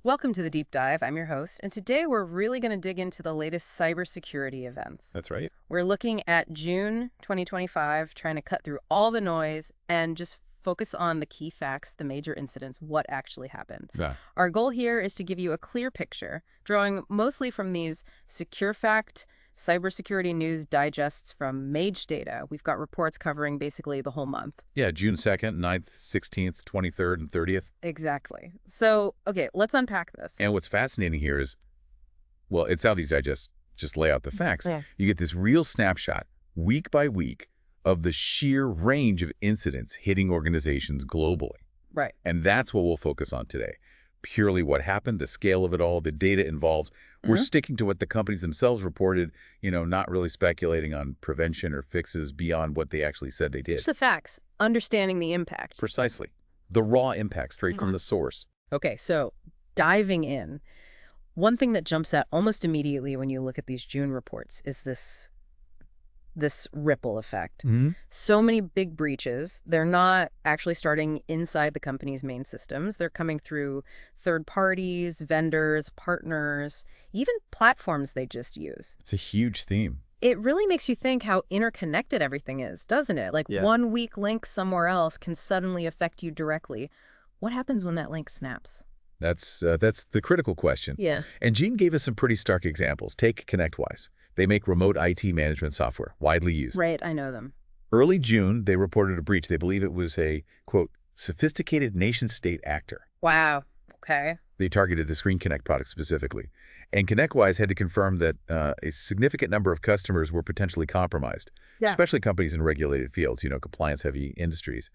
Welcome to the Deep Dive. I'm your host, and today we're really going to dig into the latest cybersecurity events. That's right. We're looking at June 2025, trying to cut through all the noise and just focus on the key facts, the major incidents, what actually happened. Yeah. Our goal here is to give you a clear picture, drawing mostly from these SecureFact cybersecurity news digests from Mage Data. We've got reports covering basically the whole month. Yeah, June 2nd, 9th, 16th, 23rd, and 30th. Exactly. So, okay, let's unpack this. And what's fascinating here is, well, it's how these just lay out the facts. Yeah. You get this real snapshot, week by week, of the sheer range of incidents hitting organizations globally. Right. And that's what we'll focus on today. Purely what happened, the scale of it all, the data involved. We're sticking to what the companies themselves reported, not really speculating on prevention or fixes beyond what they actually said they did. Just the facts, understanding the impact. Precisely. The raw impact straight from the source. Okay, so diving in, one thing that jumps out almost immediately when you look at these June reports is this ripple effect. So many big breaches. They're not actually starting inside the company's main systems. They're coming through third parties, vendors, partners, even platforms they just use. It's a huge theme. It really makes you think how interconnected everything is, doesn't it? Like one weak link somewhere else can suddenly affect you directly. What happens when that link snaps? That's the critical question. Yeah. And Gene gave us some pretty stark examples. Take ConnectWise. They make remote IT management software, widely used. Right, I know them. Early June, they reported a breach. They believe it was a, quote, sophisticated nation-state actor. Wow. Okay. They targeted the Screen Connect product specifically. And ConnectWise had to confirm that a significant number of customers were potentially compromised, especially companies in regulated fields, compliance-heavy industries.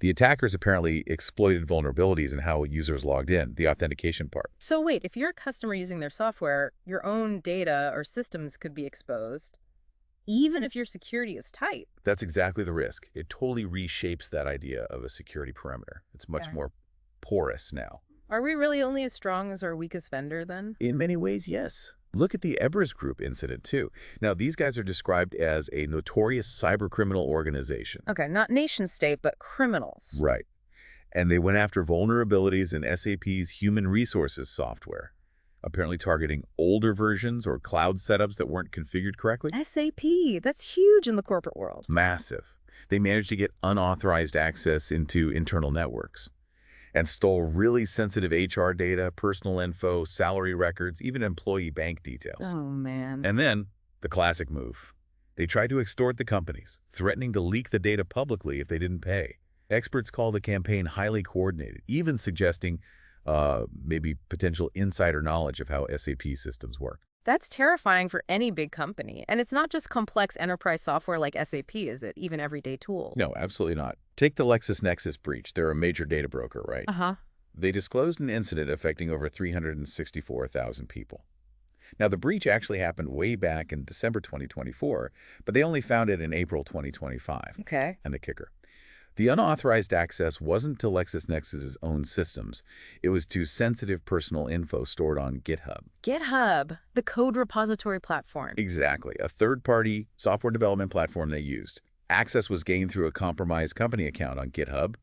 The attackers apparently exploited vulnerabilities in how users logged in, the authentication part. So wait, if you're a customer using their software, your own data or systems could be exposed, even if your security is tight. That's exactly the risk. It totally reshapes that idea of a security perimeter. It's much more porous now. Are we really only as strong as our weakest vendor then? In many ways, yes. Look at the Everest Group incident, too. Now, these guys are described as a notorious cybercriminal organization. Okay, not nation state, but criminals. Right. And they went after vulnerabilities in SAP's human resources software, apparently targeting older versions or cloud setups that weren't configured correctly. SAP, that's huge in the corporate world. Massive. They managed to get unauthorized access into internal networks and stole really sensitive HR data, personal info, salary records, even employee bank details. Oh, man. And then, the classic move. They tried to extort the companies, threatening to leak the data publicly if they didn't pay. Experts call the campaign highly coordinated, even suggesting maybe potential insider knowledge of how SAP systems work. That's terrifying for any big company. And it's not just complex enterprise software like SAP, is it? Even everyday tools. No, absolutely not. Take the LexisNexis breach. They're a major data broker, right? Uh-huh. They disclosed an incident affecting over 364,000 people. Now, the breach actually happened way back in December 2024, but they only found it in April 2025. Okay. And the kicker. The unauthorized access wasn't to LexisNexis's own systems. It was to sensitive personal info stored on GitHub. GitHub, the code repository platform. Exactly. A third-party software development platform they used. Access was gained through a compromised company account on GitHub.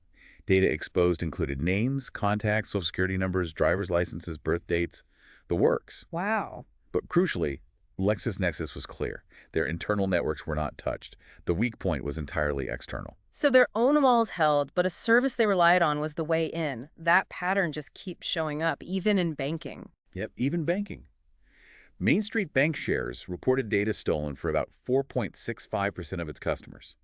Data exposed included names, contacts, social security numbers, driver's licenses, birth dates, the works. Wow. But crucially, LexisNexis was clear. Their internal networks were not touched. The weak point was entirely external. So their own walls held, but a service they relied on was the way in. That pattern just keeps showing up, even in banking. Yep, even banking. Main Street Bank shares reported data stolen for about 4.65% of its customers.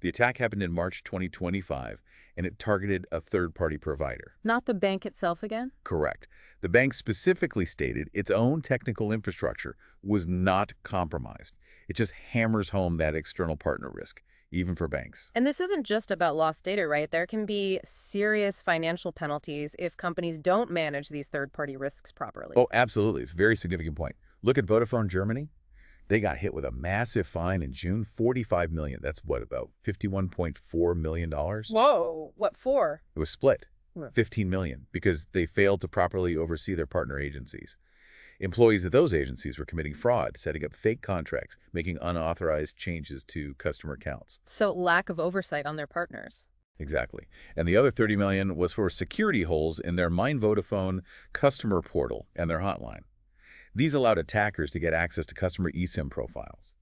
The attack happened in March 2025, and it targeted a third-party provider. Not the bank itself again? Correct. The bank specifically stated its own technical infrastructure was not compromised. It just hammers home that external partner risk, even for banks. And this isn't just about lost data, right? There can be serious financial penalties if companies don't manage these third-party risks properly. Oh, absolutely. It's a very significant point. Look at Vodafone Germany. They got hit with a massive fine in June, $45 million. That's what, about $51.4 million? Whoa, what for? It was split, $15 million, because they failed to properly oversee their partner agencies. Employees of those agencies were committing fraud, setting up fake contracts, making unauthorized changes to customer accounts. So lack of oversight on their partners. Exactly. And the other 30 million was for security holes in their Mein Vodafone customer portal and their hotline. These allowed attackers to get access to customer eSIM profiles.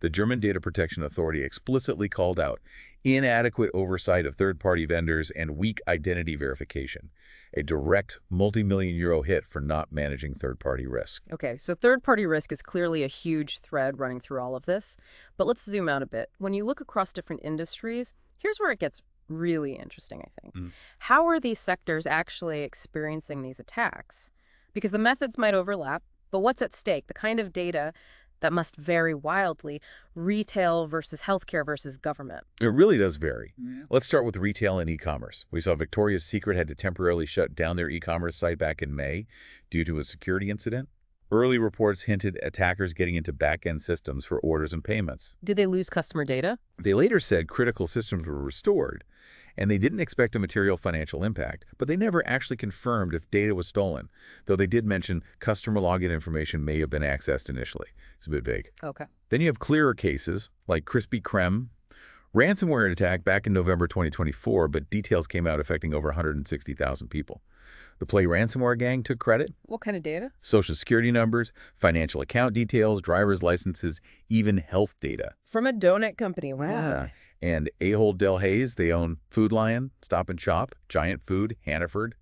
The German Data Protection Authority explicitly called out inadequate oversight of third-party vendors and weak identity verification, a direct multi-million-euro hit for not managing third-party risk. Okay, so third-party risk is clearly a huge thread running through all of this. But let's zoom out a bit. When you look across different industries, here's where it gets really interesting, I think. How are these sectors actually experiencing these attacks? Because the methods might overlap, but what's at stake? The kind of data that must vary wildly, retail versus healthcare versus government. It really does vary. Let's start with retail and e-commerce. We saw Victoria's Secret had to temporarily shut down their e-commerce site back in May due to a security incident. Early reports hinted attackers getting into back-end systems for orders and payments. Did they lose customer data? They later said critical systems were restored, and they didn't expect a material financial impact, but they never actually confirmed if data was stolen, though they did mention customer login information may have been accessed initially. It's a bit vague. Okay. Then you have clearer cases, like Krispy Kreme. Ransomware attack back in November 2024, but details came out affecting over 160,000 people. The Play ransomware gang took credit. What kind of data? Social security numbers, financial account details, driver's licenses, even health data. From a donut company. Wow. Yeah. And Ahold Delhaize, they own Food Lion, Stop and Shop, Giant Food, Hannaford,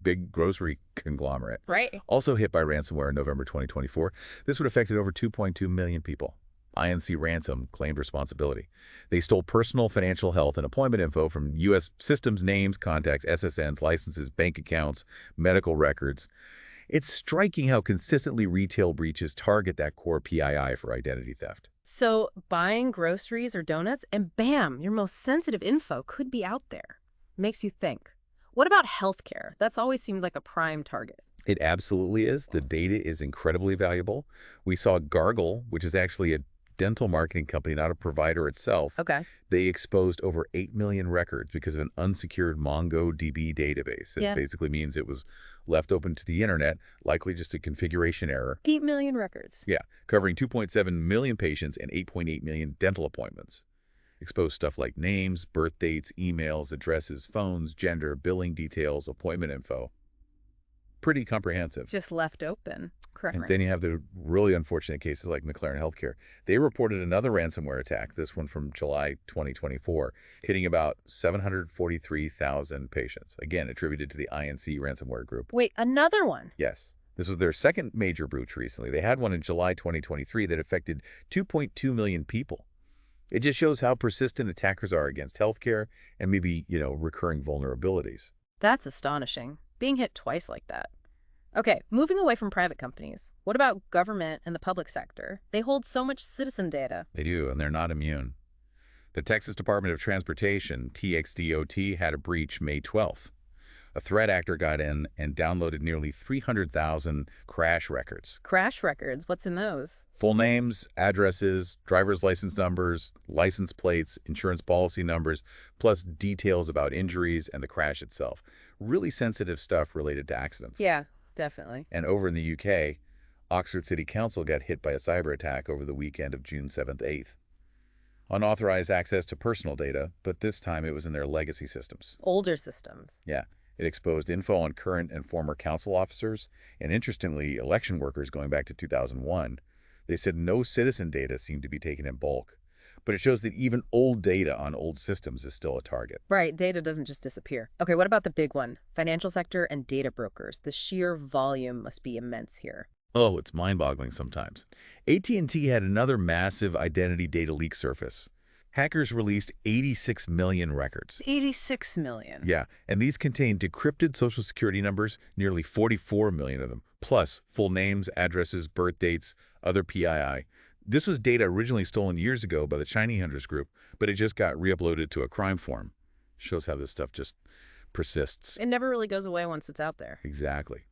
big grocery conglomerate. Right. Also hit by ransomware in November 2024. This would have affected over 2.2 million people. INC Ransom claimed responsibility. They stole personal, financial, health, and employment info from U.S. systems, names, contacts, SSNs, licenses, bank accounts, medical records. It's striking how consistently retail breaches target that core PII for identity theft. So buying groceries or donuts, and bam, your most sensitive info could be out there. Makes you think. What about healthcare? That's always seemed like a prime target. It absolutely is. The data is incredibly valuable. We saw Gargle, which is actually a dental marketing company, not a provider itself. Okay. They exposed over 8 million records because of an unsecured MongoDB database. It basically means it was left open to the internet, likely just a configuration error. 8 million records. Yeah, covering 2.7 million patients and 8.8 million dental appointments. Exposed stuff like names, birth dates, emails, addresses, phones, gender, billing details, appointment info. Pretty comprehensive. Just left open. Correct. And then you have the really unfortunate cases like McLaren Health Care. They reported another ransomware attack, this one from July 2024, hitting about 743,000 patients, again attributed to the INC ransomware group. Wait, another one? Yes. This was their second major breach recently. They had one in July 2023 that affected 2.2 million people. It just shows how persistent attackers are against healthcare and maybe, recurring vulnerabilities. That's astonishing. Being hit twice like that. Okay, moving away from private companies, what about government and the public sector? They hold so much citizen data. They do, and they're not immune. The Texas Department of Transportation, TXDOT, had a breach May 12th. A threat actor got in and downloaded nearly 300,000 crash records. Crash records? What's in those? Full names, addresses, driver's license numbers, license plates, insurance policy numbers, plus details about injuries and the crash itself. Really sensitive stuff related to accidents. Yeah, definitely. And over in the UK, Oxford City Council got hit by a cyber attack over the weekend of June 7th, 8th. Unauthorized access to personal data, but this time it was in their legacy systems. Older systems. Yeah. It exposed info on current and former council officers, and interestingly, election workers going back to 2001. They said no citizen data seemed to be taken in bulk. But it shows that even old data on old systems is still a target. Right, data doesn't just disappear. Okay, what about the big one? Financial sector and data brokers. The sheer volume must be immense here. Oh, it's mind-boggling sometimes. AT&T had another massive identity data leak surface. Hackers released 86 million records. 86 million? Yeah, and these contain decrypted social security numbers, nearly 44 million of them, plus full names, addresses, birth dates, other PII. This was data originally stolen years ago by the Chinese Hunters Group, but it just got re-uploaded to a crime forum. Shows how this stuff just persists. It never really goes away once it's out there. Exactly.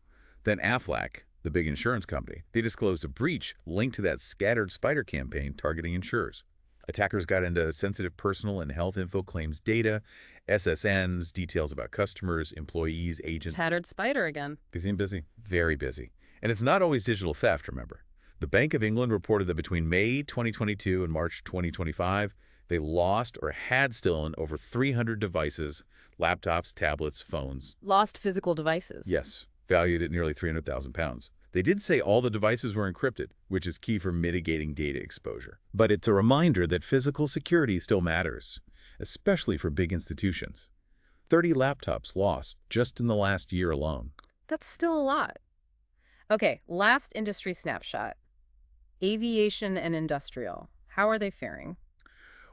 Then Aflac, the big insurance company, they disclosed a breach linked to that scattered spider campaign targeting insurers. Attackers got into sensitive personal and health info claims data, SSNs, details about customers, employees, agents. Tattered spider again. They seem busy. Very busy. And it's not always digital theft, remember. The Bank of England reported that between May 2022 and March 2025, They lost or had stolen over 300 devices, laptops, tablets, phones. Lost physical devices. Yes, valued at nearly 300,000 pounds. They did say all the devices were encrypted, which is key for mitigating data exposure. But it's a reminder that physical security still matters, especially for big institutions. 30 laptops lost just in the last year alone. That's still a lot. Okay, last industry snapshot. Aviation and industrial. How are they faring?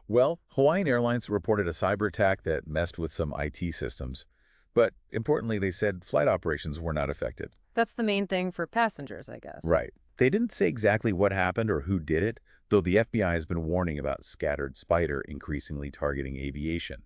Well, Hawaiian Airlines reported a cyber attack that messed with some IT systems. But importantly, they said flight operations were not affected. That's the main thing for passengers, I guess. Right. They didn't say exactly what happened or who did it, though the FBI has been warning about scattered spider increasingly targeting aviation.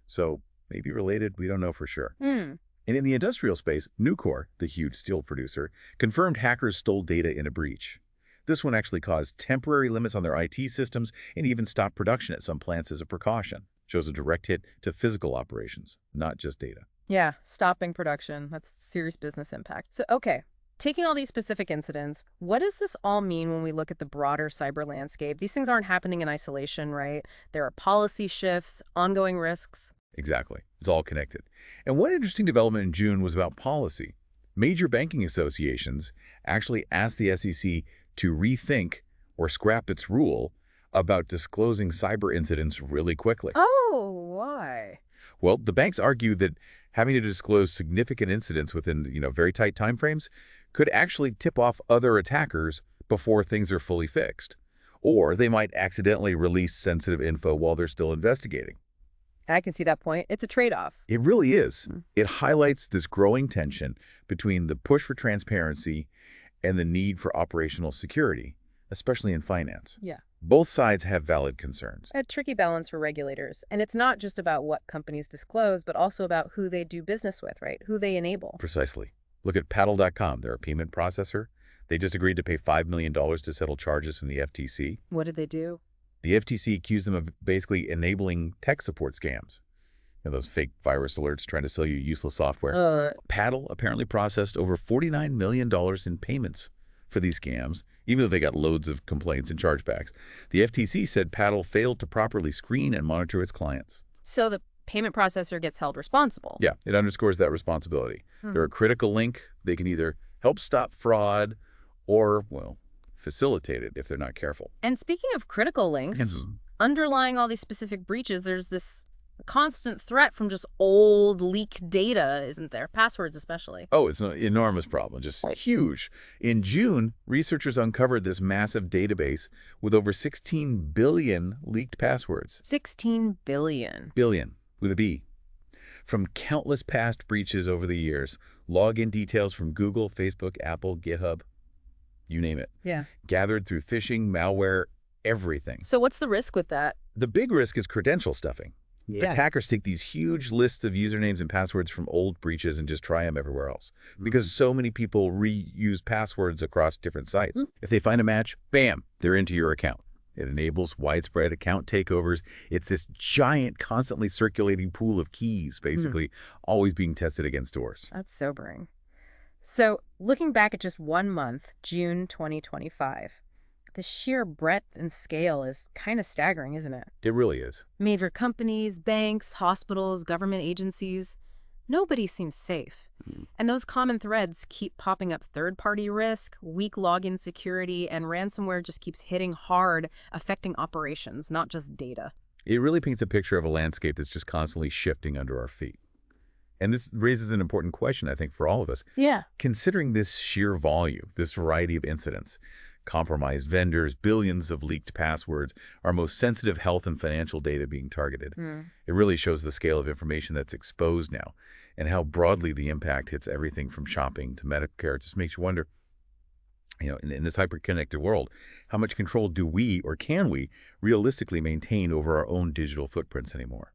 So maybe related, we don't know for sure. And in the industrial space, Nucor, the huge steel producer, confirmed hackers stole data in a breach. This one actually caused temporary limits on their IT systems and even stopped production at some plants as a precaution. Shows a direct hit to physical operations, not just data. Yeah, stopping production. That's serious business impact. So, okay, taking all these specific incidents, what does this all mean when we look at the broader cyber landscape? These things aren't happening in isolation, right? There are policy shifts, ongoing risks. Exactly. It's all connected. And one interesting development in June was about policy. Major banking associations actually asked the SEC to rethink or scrap its rule about disclosing cyber incidents really quickly. Oh, why? Well, the banks argue that having to disclose significant incidents within, very tight timeframes could actually tip off other attackers before things are fully fixed. Or they might accidentally release sensitive info while they're still investigating. I can see that point. It's a trade-off. It really is. It highlights this growing tension between the push for transparency and the need for operational security, especially in finance. Yeah. Both sides have valid concerns. A tricky balance for regulators. And it's not just about what companies disclose, but also about who they do business with, right? Who they enable. Precisely. Look at Paddle.com. They're a payment processor. They just agreed to pay $5 million to settle charges from the FTC. What did they do? The FTC accused them of basically enabling tech support scams. Those fake virus alerts trying to sell you useless software. Paddle apparently processed over $49 million in payments for these scams, even though they got loads of complaints and chargebacks. The FTC said Paddle failed to properly screen and monitor its clients. So the payment processor gets held responsible. Yeah, it underscores that responsibility. They're a critical link. They can either help stop fraud or, well, facilitate it if they're not careful. And speaking of critical links, underlying all these specific breaches, there's this constant threat from just old leaked data, isn't there? Passwords especially. Oh, it's an enormous problem, just huge. In June, researchers uncovered this massive database with over 16 billion leaked passwords. 16 billion. Billion, with a B. From countless past breaches over the years, login details from Google, Facebook, Apple, GitHub, you name it. Yeah. Gathered through phishing, malware, everything. So what's the risk with that? The big risk is credential stuffing. Yeah. Attackers take these huge lists of usernames and passwords from old breaches and just try them everywhere else. Because so many people reuse passwords across different sites. If they find a match, bam, they're into your account. It enables widespread account takeovers. It's this giant, constantly circulating pool of keys, basically, always being tested against doors. That's sobering. So, looking back at just 1 month, June 2025, the sheer breadth and scale is kind of staggering, isn't it? It really is. Major companies, banks, hospitals, government agencies, nobody seems safe. And those common threads keep popping up: third-party risk, weak login security, and ransomware just keeps hitting hard, affecting operations, not just data. It really paints a picture of a landscape that's just constantly shifting under our feet. And this raises an important question, I think, for all of us. Yeah. Considering this sheer volume, this variety of incidents, compromised vendors, billions of leaked passwords, our most sensitive health and financial data being targeted, it really shows the scale of information that's exposed now and how broadly the impact hits everything from shopping to Medicare. It just makes you wonder, in this hyper-connected world, how much control do we or can we realistically maintain over our own digital footprints anymore?